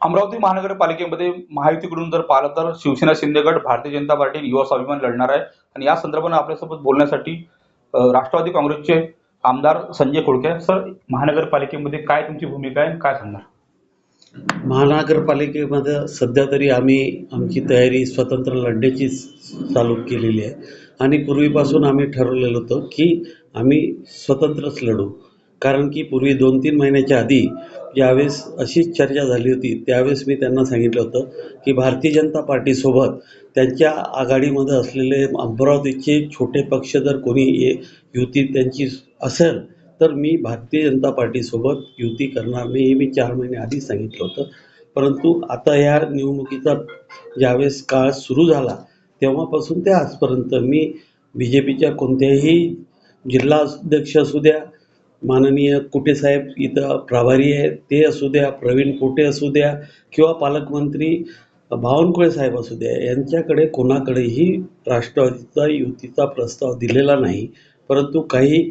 अमरावती महानगरपालिकेमध्ये महायुतीकडून जर पाहिलं तर शिवसेना शिंदे गट, भारतीय जनता पार्टी आणि युवा स्वाभिमान लढणार आहे. आणि या संदर्भाने आपल्यासोबत बोलण्यासाठी राष्ट्रवादी काँग्रेसचे आमदार संजय खोडके. सर, महानगरपालिकेमध्ये काय तुमची भूमिका आहे, काय सांगणार? महानगरपालिकेमध्ये सध्या तरी आम्ही आमची तयारी स्वतंत्र लढण्याची चालू केलेली आहे आणि पूर्वीपासून आम्ही ठरवलेलं होतं की आम्ही स्वतंत्रच लढू. कारण की पूर्वी 2-3 महिन्याच्या आधी ज्यावेळेस अशीच चर्चा झाली होती त्यावेळेस मी त्यांना सांगितलं होतं की भारतीय जनता पार्टीसोबत त्यांच्या आघाडीमध्ये असलेले अमरावतीचे छोटे पक्ष जर कोणी युती त्यांची असेल तर मी भारतीय जनता पार्टीसोबत युती करणार नाही, हे मी 4 महिने आधीच सांगितलं होतं. परंतु आता या निवडणुकीचा ज्यावेळेस काळ सुरू झाला तेव्हापासून ते आजपर्यंत मी BJPच्या कोणत्याही जिल्हा अध्यक्ष असू द्या, माननीय कुटेसाहेब इथं प्रभारी आहेत ते असू द्या, प्रवीण पोटे असू द्या किंवा पालकमंत्री बावनकुळे साहेब असू द्या, यांच्याकडे कोणाकडेही राष्ट्रवादीचा युतीचा प्रस्ताव दिलेला नाही. परंतु काही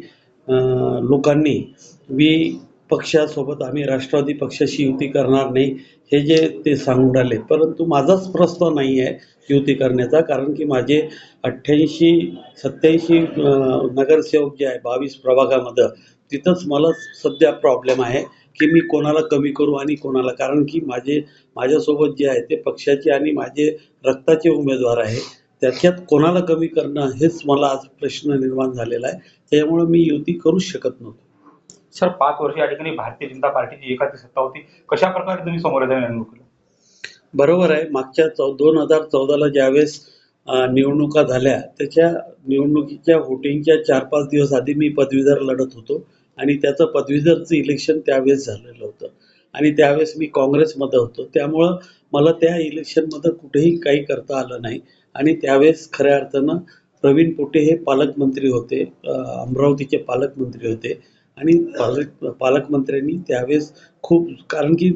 लोकांनी पक्षासोबत आम्ही राष्ट्रवादी पक्षाशी युती करणार नाही हे जे ते सांगून राहिले, परंतु माझाच प्रस्ताव नाही आहे युती करण्याचा. कारण की माझे 88-87 नगरसेवक जे आहे 22 प्रभागामध्ये, तिथंच मला सध्या प्रॉब्लेम आहे की मी कोणाला कमी करू आणि कोणाला, कारण की माझ्यासोबत जे आहे ते पक्षाचे आणि माझे रक्ताचे उमेदवार आहे. त्याच्यात कोणाला कमी करणं हेच मला आज प्रश्न निर्माण झालेला आहे. त्यामुळे मी युती करूच शकत नव्हतो. सर, 5 वर्ष या ठिकाणी भारतीय जनता पार्टीची एकाची सत्ता होती. कशा प्रकारे तुम्ही समोर जाणार निवडणुकीला? बरोबर आहे. मागच्या 2014ला ज्यावेळेस निवडणुका झाल्या त्याच्या निवडणुकीच्या व्होटिंगच्या 4-5 दिवस आधी मी पदवीधर लढत होतो आणि त्याचं पदवीधरचं इलेक्शन त्यावेळेस झालेलं होतं आणि त्यावेळेस मी काँग्रेसमध्ये होतो. त्यामुळं मला त्या इलेक्शनमध्ये कुठेही काही करता आलं नाही आणि त्यावेळेस खऱ्या अर्थानं प्रवीण पोटे हे पालकमंत्री होते, अमरावतीचे पालकमंत्री होते आणि पालकमंत्र्यांनी त्यावेळेस खूप, कारण की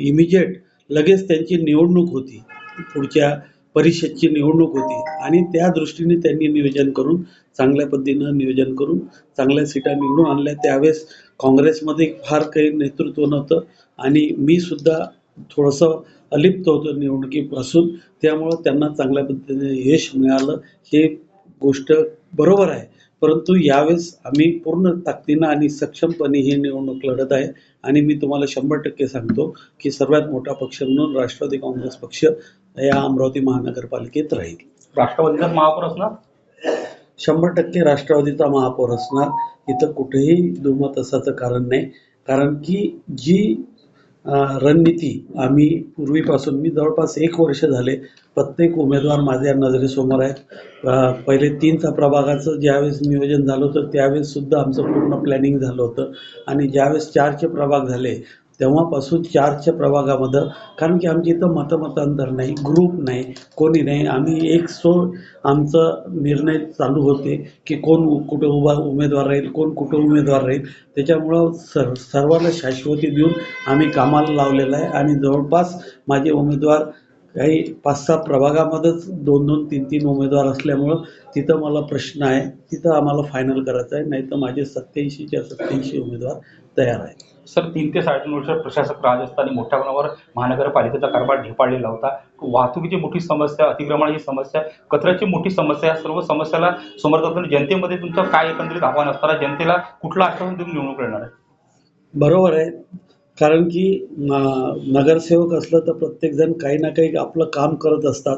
इमिजिएट लगेच त्यांची निवडणूक होती, पुढच्या परिषदची निवडणूक होती आणि त्या दृष्टीने त्यांनी चांगल्या पद्धतीनं नियोजन करून चांगल्या सीटा निवडून आणल्या. त्यावेळेस काँग्रेसमध्ये फार काही नेतृत्व नव्हतं आणि मी सुद्धा थोडंसं अलिप्त होतो निवडणुकीपासून. त्यामुळं त्यांना चांगल्या पद्धतीने यश मिळालं, हे गोष्ट बरोबर आहे. परंतु यावेळेस आम्ही पूर्ण ताकदीनं आणि सक्षमपणे ही निवडणूक लढत आहे आणि मी तुम्हाला 100% सांगतो की सर्वात मोठा पक्ष म्हणून राष्ट्रवादी काँग्रेस पक्ष या अमरावती महानगरपालिकेत राहील. राष्ट्रवादीचा महापौर असणार? 100% राष्ट्रवादीचा महापौर असणार. इथं कुठेही दुमत असायचं कारण नाही. कारण की जी रणनीती आम्ही पूर्वीपासून, मी जवळपास 1 वर्ष झाले प्रत्येक उमेदवार माझ्या नजरेसमोर आहेत. पहिले 3चा प्रभागाचं ज्यावेळेस नियोजन झालं होतं त्यावेळेस सुद्धा आमचं पूर्ण प्लॅनिंग झालं होतं आणि ज्यावेळेस 4चे प्रभाग झाले तेव्हापासून 4च्या प्रभागामध्ये, कारण की आमच्या इथं मतांतर नाही, ग्रुप नाही, कोणी नाही, आम्ही आमचा निर्णय चालू होते की कोण कुठं उमेदवार राहील, कोण कुठं उमेदवार राहील. त्याच्यामुळं सर्वांना शाश्वती देऊन आम्ही कामाला लावलेलं आहे आणि जवळपास माझे उमेदवार काही 5-6 प्रभागामध्येच 2-2, 3-3 उमेदवार असल्यामुळं तिथं मला प्रश्न आहे, तिथं आम्हाला फायनल करायचं आहे. नाही तर माझे 87च्या 87 उमेदवार तयार आहेत. सर, 3 ते 3.5 वर्ष प्रशासक राज असताना मोठ्या प्रमाणावर महानगरपालिकेचा कारभार ढेपाळलेला होता. वाहतुकीची मोठी समस्या, अतिक्रमणाची समस्या, कचऱ्याची मोठी समस्या, या सर्व समस्याला समोर जाताना जनतेमध्ये तुमचं काय एकंदरीत आव्हान असताना जनतेला कुठलं आश्वासन देऊन निवडणूक लढणार आहे? बरोबर आहे. कारण की नगरसेवक असलं तर प्रत्येकजण काही ना काही आपलं काम करत असतात.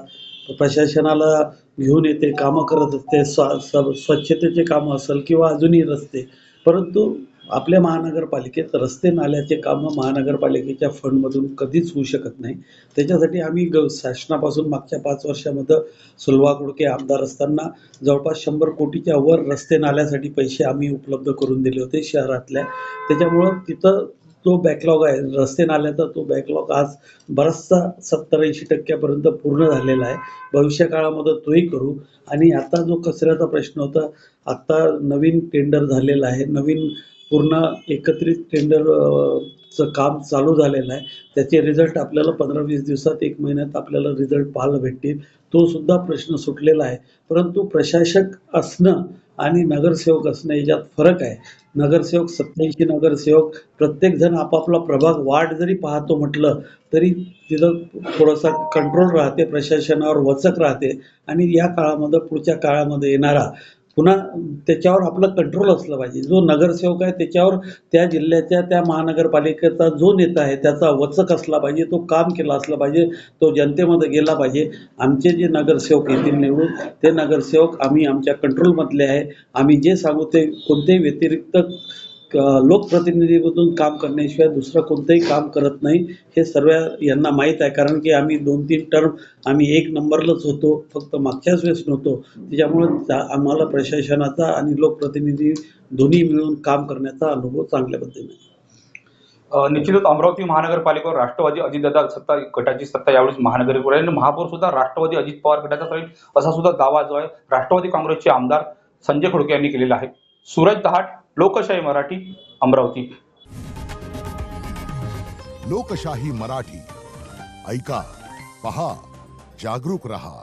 प्रशासनाला घेऊन येते, कामं करत असते, स्वच्छतेचे कामं असेल किंवा अजूनही रस्ते. परंतु आपल्या महानगरपालिकेत रस्ते नाल्याचे कामं महानगरपालिकेच्या फंडमधून कधीच होऊ शकत नाही. त्याच्यासाठी आम्ही शासनापासून मागच्या 5 वर्षामध्ये सुलभा कुडके आमदार असताना जवळपास 100 कोटीच्या वर रस्ते नाल्यासाठी पैसे आम्ही उपलब्ध करून दिले होते शहरातल्या. त्याच्यामुळं तिथं तो बॅकलॉग आहे रस्ते नाल्याचा, तो बॅकलॉग आज बराचसा 70-80% पूर्ण झालेला आहे. भविष्य काळामध्ये तोही करू. आणि आता जो कचऱ्याचा प्रश्न होता, आता नवीन टेंडर झालेलं आहे, नवीन पूर्ण एकत्रित टेंडरचं काम चालू झालेलं आहे. त्याचे रिझल्ट आपल्याला 15-20 दिवसात, 1 महिन्यात आपल्याला रिझल्ट पाहायला भेटतील. तो सुद्धा प्रश्न सुटलेला आहे. परंतु प्रशासक असणं आणि नगरसेवक असणं याच्यात फरक आहे. नगरसेवक 87 नगरसेवक प्रत्येकजण आपापला प्रभाग वार्ड जरी पाहतो म्हटलं तरी तिथं थोडासा कंट्रोल राहते, प्रशासनावर वचक राहते आणि या काळामध्ये पुढच्या काळामध्ये येणारा पुन्हा त्याच्यावर आपलं कंट्रोल असलं पाहिजे. जो नगरसेवक आहे त्याच्यावर त्या जिल्ह्याच्या त्या महानगरपालिकेचा जो नेता आहे त्याचा वचक असला पाहिजे, तो काम केला असला पाहिजे, तो जनतेमध्ये गेला पाहिजे. आमचे जे नगरसेवक येतील निवडून ते नगरसेवक आम्ही आमच्या कंट्रोलमधले आहे. आम्ही जे सांगू ते कोणत्याही व्यतिरिक्त लोकप्रतिनिधीमधून काम करण्याशिवाय दुसरं कोणतंही काम करत नाही. हे सर्व यांना माहीत आहे, कारण की आम्ही 2-3 टर्म आम्ही 1 नंबरलाच होतो, फक्त मागच्याच वेळेस नव्हतो. त्याच्यामुळं आम्हाला प्रशासनाचा आणि लोकप्रतिनिधी दोन्ही मिळून काम करण्याचा अनुभव चांगल्या पद्धतीने आहे. निश्चितच अमरावती महानगरपालिकेवर राष्ट्रवादी अजितदादा सत्ता गटाची सत्ता यावेळेस महानगरपालिका आणि महापौर सुद्धा राष्ट्रवादी अजित पवार गटाचा राहील असा सुद्धा दावा जो आहे राष्ट्रवादी काँग्रेसचे आमदार संजय खोडके यांनी केलेला आहे. सूरज दहाट, लोकशाही मराठी, अमरावती. लोकशाही मराठी ऐका, पहा, जागरूक रहा.